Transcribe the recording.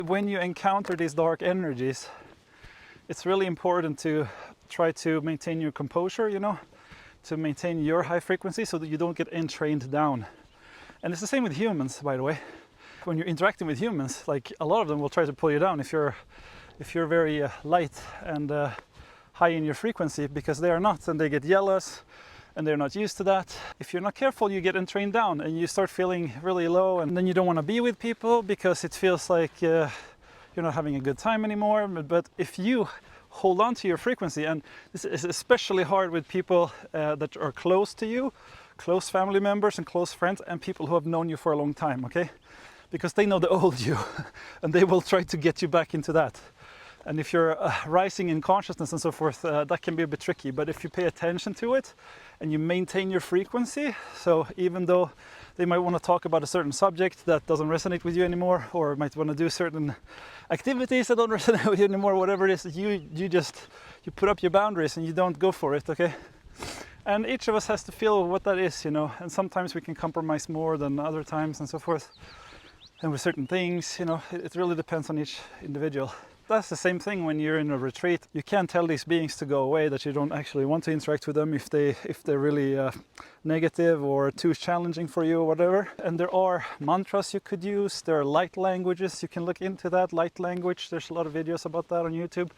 When you encounter these dark energies, it's really important to try to maintain your composure, you know, to maintain your high frequency so that you don't get entrained down. And it's the same with humans, by the way. When you're interacting with humans, like a lot of them will try to pull you down if you're very light and high in your frequency, because they are not, and they get jealous and they're not used to that. If you're not careful, you get entrained down and you start feeling really low, and then you don't want to be with people because it feels like you're not having a good time anymore. But if you hold on to your frequency, and this is especially hard with people that are close to you, close family members and close friends, and people who have known you for a long time, okay? Because they know the old you and they will try to get you back into that. And if you're rising in consciousness and so forth, that can be a bit tricky. But if you pay attention to it and you maintain your frequency, so even though they might want to talk about a certain subject that doesn't resonate with you anymore, or might want to do certain activities that don't resonate with you anymore, whatever it is, you put up your boundaries and you don't go for it, okay? And each of us has to feel what that is, you know, and sometimes we can compromise more than other times and so forth. And with certain things, you know, it really depends on each individual. That's the same thing when you're in a retreat. You can't tell these beings to go away, that you don't actually want to interact with them if they're really negative or too challenging for you or whatever. And there are mantras you could use. There are light languages. You can look into that, light language. There's a lot of videos about that on YouTube.